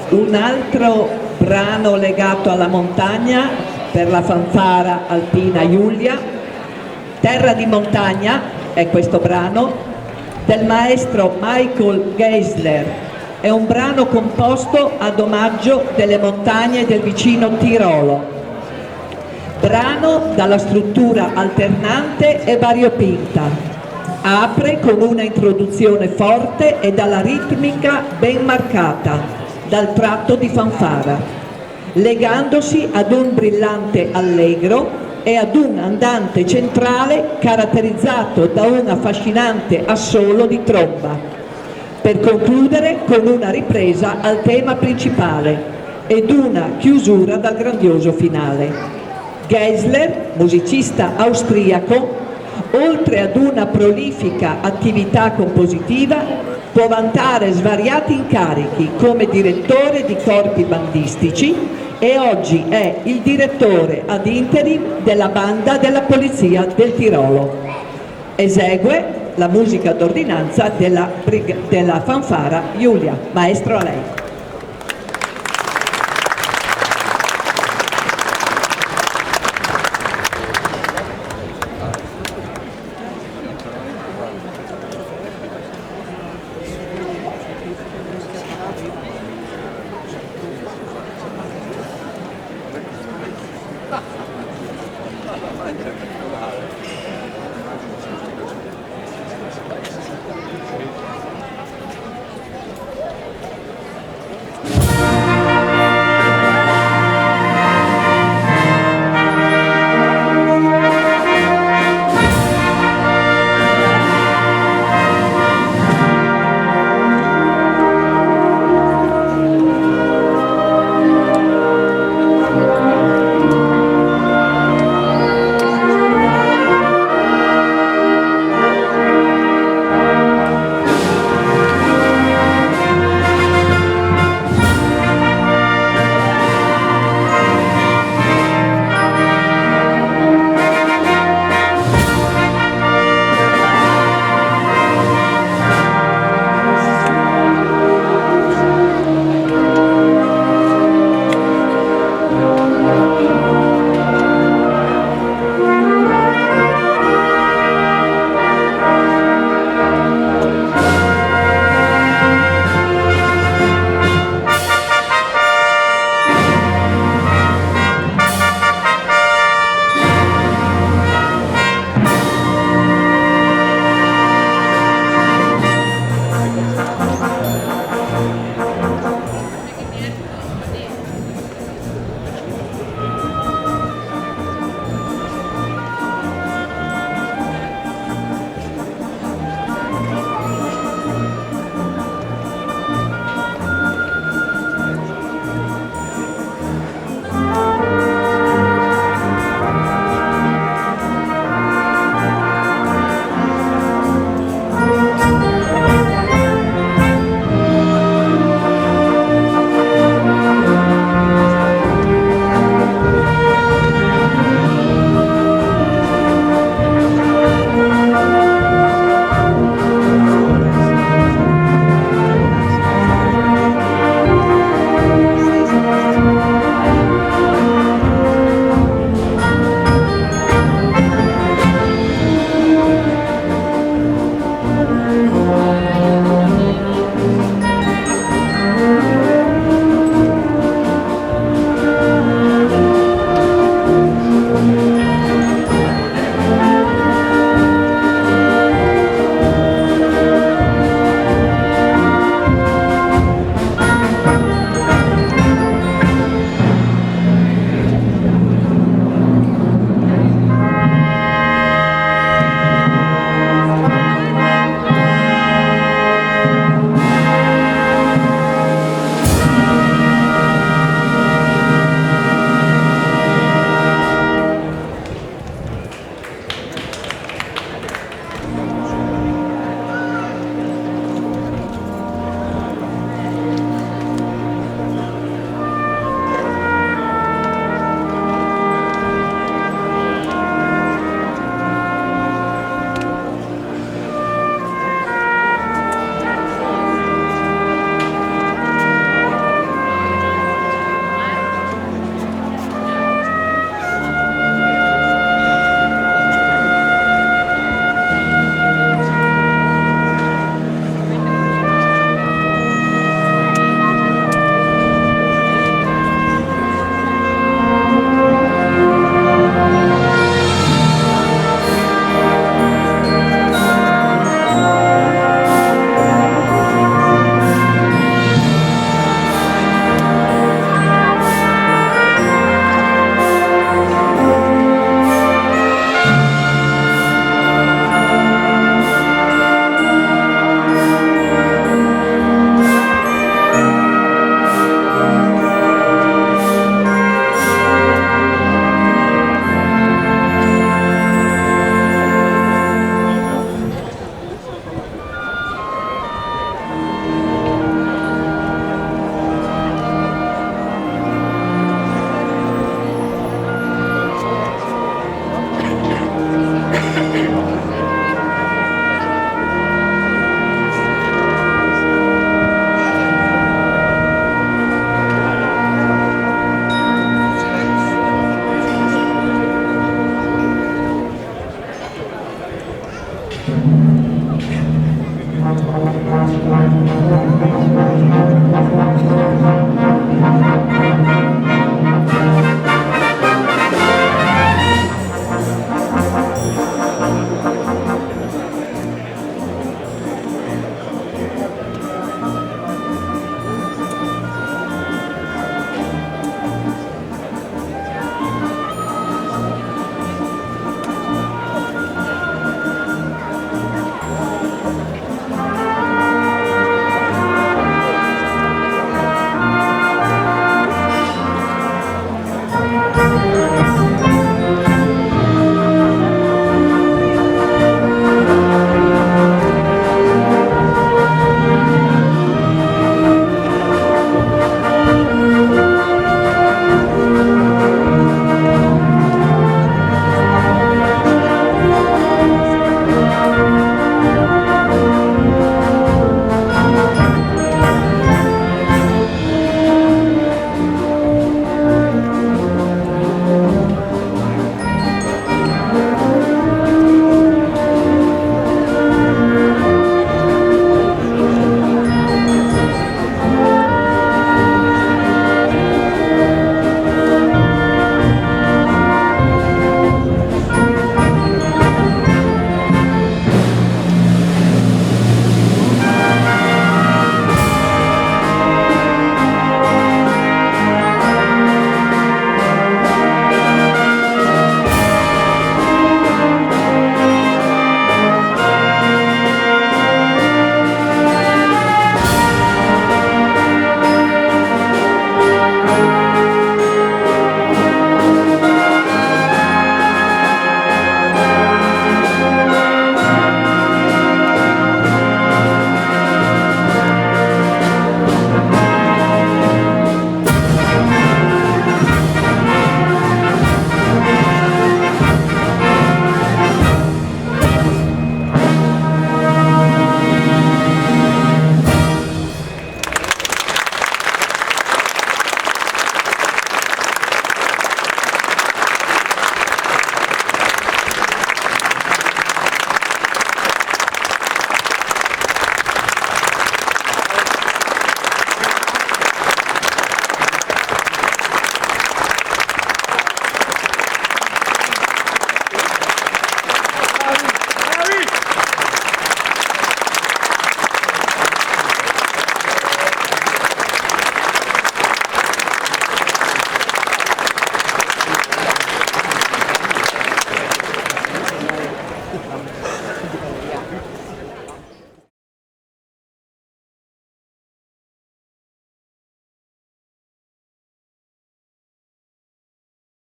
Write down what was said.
Un altro brano legato alla montagna per la fanfara alpina Giulia, Terra di montagna, è questo brano, del maestro Michael Geisler. È un brano composto ad omaggio delle montagne del vicino Tirolo. Brano dalla struttura alternante e variopinta. Apre con una introduzione forte e dalla ritmica ben marcata, dal tratto di fanfara, legandosi ad un brillante allegro e ad un andante centrale caratterizzato da un affascinante assolo di tromba, per concludere con una ripresa al tema principale ed una chiusura dal grandioso finale. Geisler, musicista austriaco, oltre ad una prolifica attività compositiva, può vantare svariati incarichi come direttore di corpi bandistici e oggi è il direttore ad interim della banda della Polizia del Tirolo. Esegue la musica d'ordinanza della fanfara Giulia. Maestro, a lei.